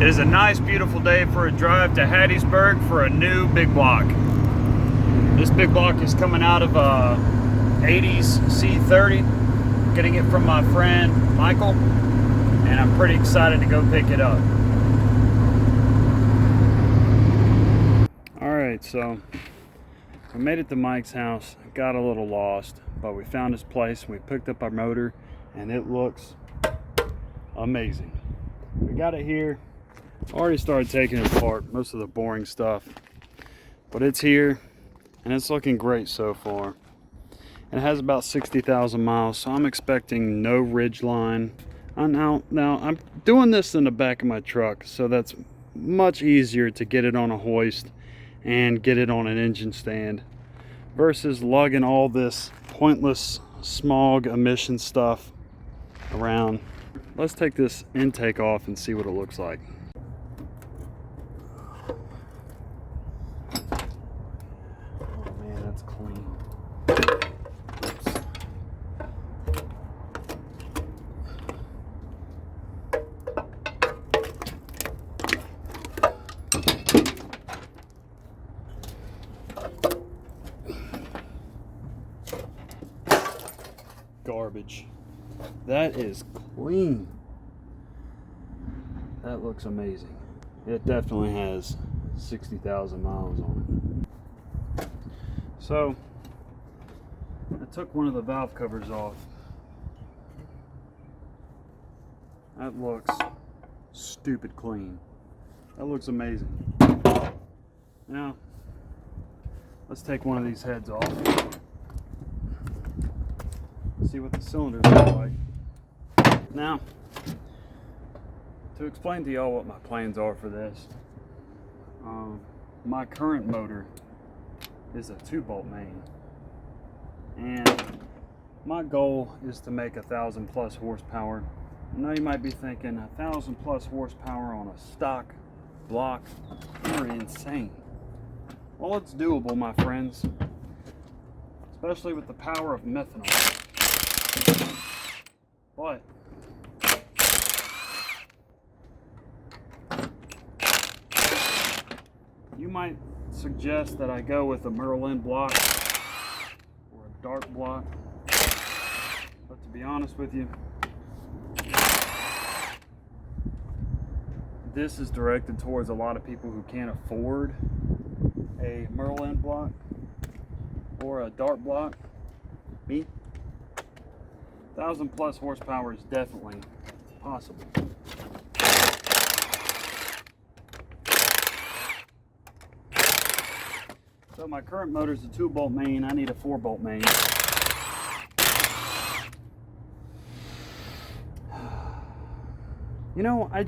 It is a nice, beautiful day for a drive to Hattiesburg for a new big block. This big block is coming out of a 80s C30. Getting it from my friend Michael, and I'm pretty excited to go pick it up. Alright, so we made it to Mike's house. Got a little lost, but we found this place. We picked up our motor, and it looks amazing. We got it here. Already started taking it apart, most of the boring stuff, but it's here and it's looking great so far. And it has about 60,000 miles, so I'm expecting no ridge line. Now I'm doing this in the back of my truck, so that's much easier to get it on a hoist and get it on an engine stand versus lugging all this pointless smog emission stuff around. Let's take this intake off and see what it looks like. Oh man, that's clean. Oops. Garbage. That is clean. That looks amazing. It definitely has 60,000 miles on it. So I took one of the valve covers off. That looks stupid clean. That looks amazing. Now let's take one of these heads off. See what the cylinders look like. Now, to explain to y'all what my plans are for this, my current motor is a 2-bolt main, and my goal is to make 1,000 plus horsepower. I know you might be thinking 1,000 plus horsepower on a stock block, you're insane. Well, it's doable, my friends, especially with the power of methanol. But you might suggest that I go with a Merlin block or a Dart block, but to be honest with you, this is directed towards a lot of people who can't afford a Merlin block or a Dart block. Me, 1,000 plus horsepower is definitely possible. So my current motor is a 2-bolt main. I need a 4-bolt main. You know, I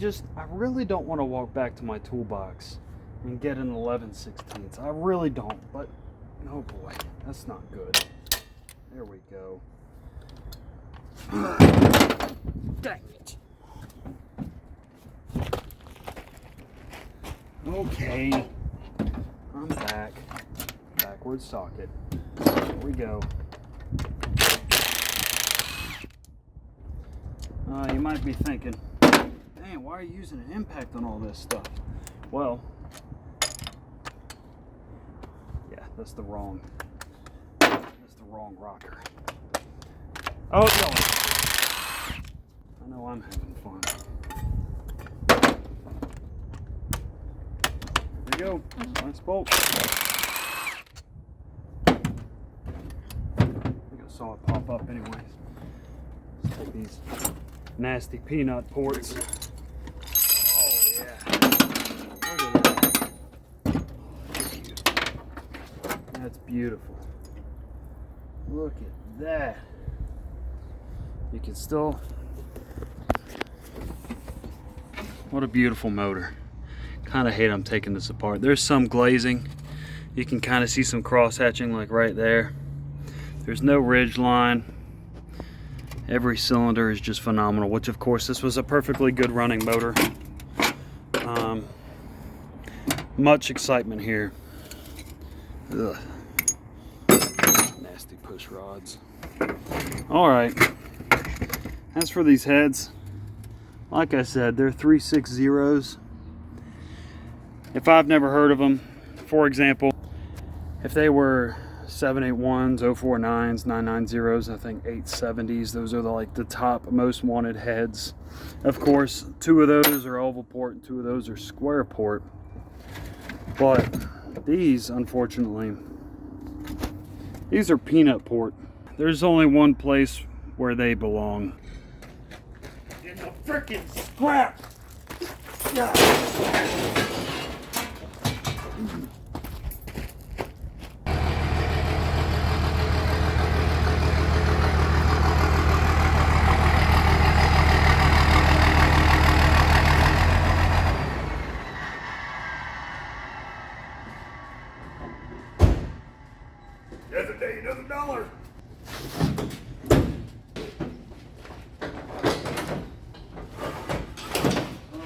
really don't want to walk back to my toolbox and get an 11/16. I really don't, but oh boy, that's not good. There we go. Dang it. Okay, I'm back. Backwards socket. There we go. You might be thinking, dang, why are you using an impact on all this stuff? Well, yeah, that's the wrong rocker. Oh no. I know I'm having fun. There we go. Last bolt. I think I saw it pop up anyways. Let's take these nasty peanut ports. Oh yeah. Look at that. That's beautiful. Look at that. You can still, what a beautiful motor. Kind of hate I'm taking this apart. There's some glazing. You can kind of see some cross hatching like right there. There's no ridge line. Every cylinder is just phenomenal, which of course this was a perfectly good running motor. Much excitement here. Ugh. Nasty push rods. All right. As for these heads, like I said, they're 3/6 zeros. if I've never heard of them, for example, if they were 781s, 049s, 990s, I think 870s, those are like the top most wanted heads. Of course, 2 of those are oval port and 2 of those are square port. But these, unfortunately, these are peanut port. There's only one place where they belong. In the frickin' scrap! Yeah. Another day, another dollar. I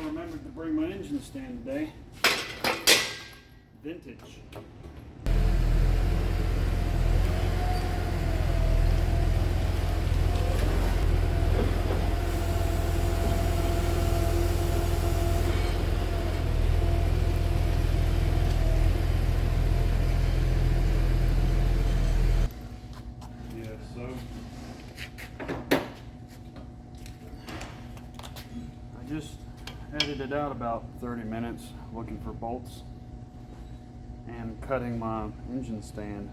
remembered to bring my engine stand today. Vintage. Just edited out about 30 minutes looking for bolts and cutting my engine stand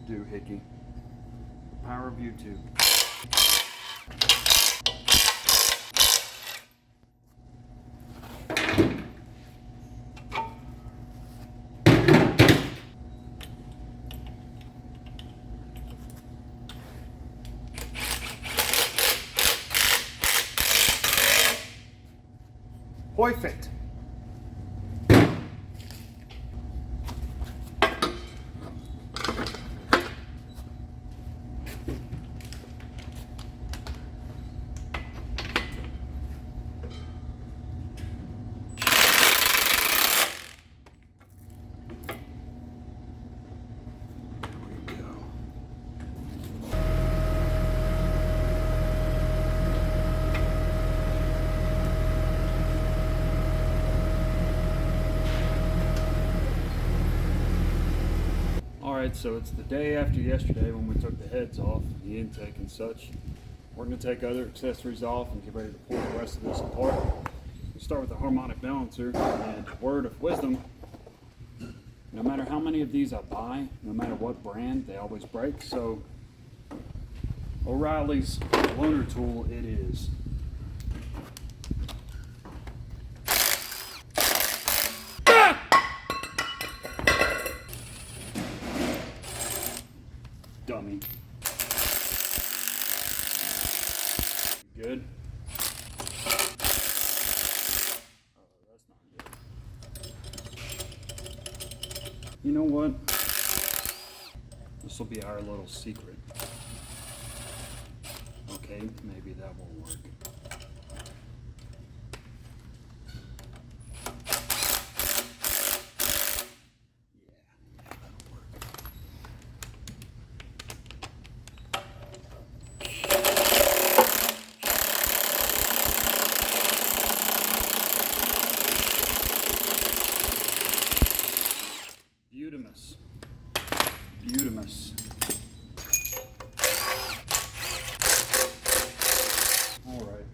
doohickey. Power of YouTube. Perfect. Alright, so it's the day after yesterday when we took the heads off, the intake and such. We're going to take other accessories off and get ready to pull the rest of this apart. We'll start with the harmonic balancer, and word of wisdom, no matter how many of these I buy, no matter what brand, they always break. So O'Reilly's loaner tool it is. Dummy. Good. Oh, that's not good. You know what? This will be our little secret. Okay, maybe that will work. Beautimus. Alright,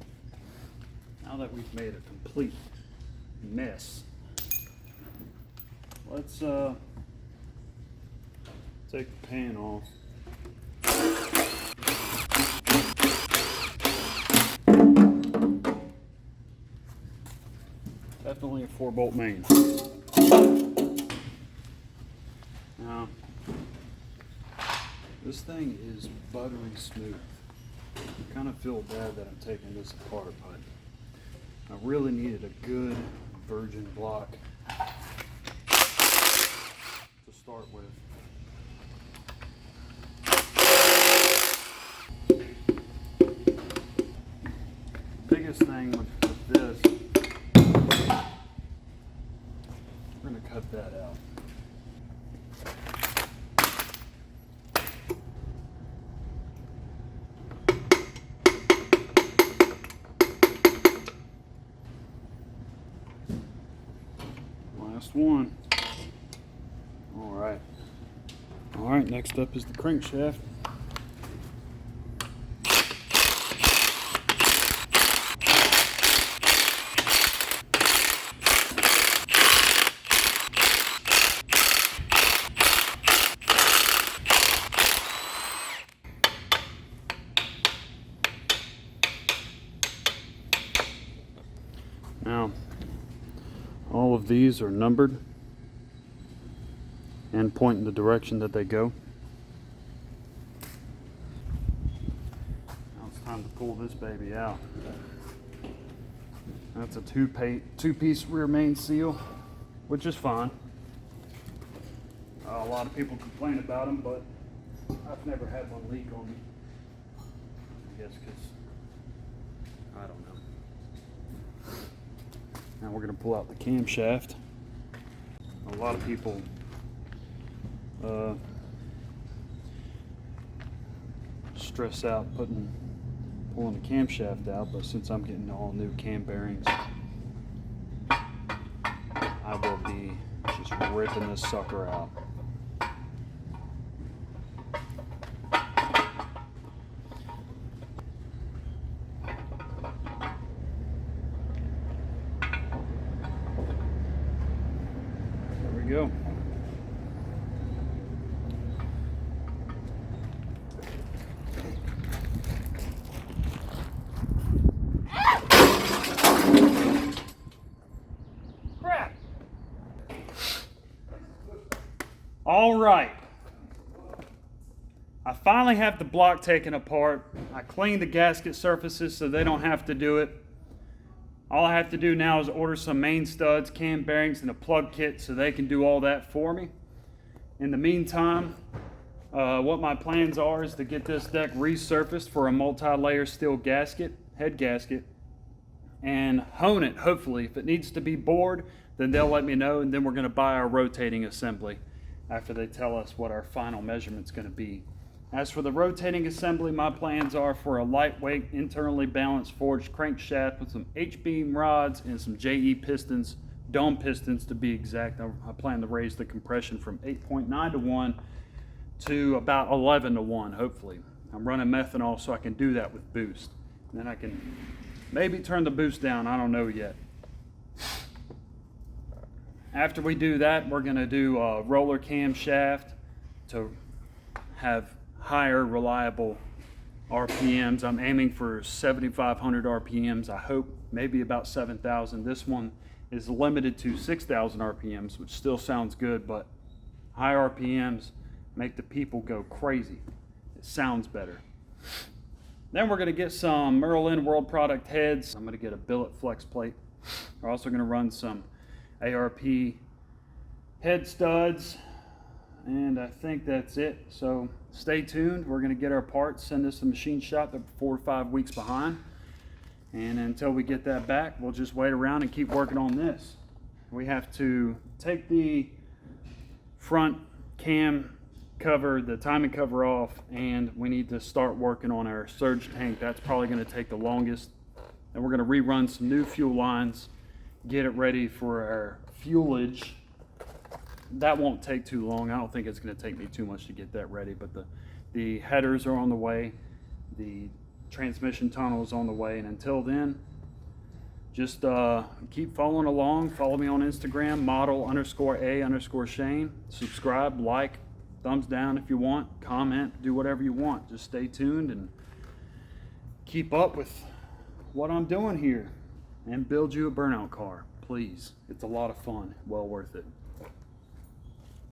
now that we've made a complete mess, let's take the pan off. Definitely a 4-bolt main. Now, this thing is buttery smooth. I kind of feel bad that I'm taking this apart, but I really needed a good virgin block to start with. Biggest thing with this, we're going to cut that out. Last one. All right. All right, next up is the crankshaft. Now, all of these are numbered and point in the direction that they go. Now it's time to pull this baby out. That's a two-piece rear main seal, which is fine. A lot of people complain about them, but I've never had one leak on me. I guess because, I don't know. Now we're going to pull out the camshaft. A lot of people stress out pulling the camshaft out, but since I'm getting all new cam bearings, I will be just ripping this sucker out. There we go. All right, I finally have the block taken apart. I cleaned the gasket surfaces so they don't have to do it. All I have to do now is order some main studs, cam bearings, and a plug kit so they can do all that for me. In the meantime, what my plans are is to get this deck resurfaced for a multi-layer steel gasket, head gasket, and hone it, hopefully. If it needs to be bored, then they'll let me know, and then we're going to buy our rotating assembly after they tell us what our final measurement's going to be. As for the rotating assembly, my plans are for a lightweight, internally balanced forged crankshaft with some H-beam rods and some JE pistons, dome pistons to be exact. I plan to raise the compression from 8.9 to 1 to about 11 to 1, hopefully. I'm running methanol so I can do that with boost. And then I can maybe turn the boost down, I don't know yet. After we do that, we're going to do a roller cam shaft to have higher reliable RPMs. I'm aiming for 7,500 RPMs. I hope maybe about 7,000. This one is limited to 6,000 RPMs, which still sounds good, but high RPMs make the people go crazy. It sounds better. Then we're going to get some Merlin World Product heads. I'm going to get a billet flex plate. We're also going to run some ARP head studs, and I think that's it. So stay tuned. We're going to get our parts, send this to machine shop. They're 4 or 5 weeks behind, and until we get that back, we'll just wait around and keep working on this. We have to take the front cam cover, the timing cover off, and we need to start working on our surge tank. That's probably going to take the longest. And we're going to rerun some new fuel lines, get it ready for our fuelage. That won't take too long. I don't think it's going to take me too much to get that ready, but the headers are on the way, the transmission tunnel is on the way, and until then, just keep following along. Follow me on Instagram, model_A_Shane. Subscribe, like, thumbs down if you want, comment, do whatever you want. Just stay tuned and keep up with what I'm doing here and build you a burnout car, please. It's a lot of fun, well worth it.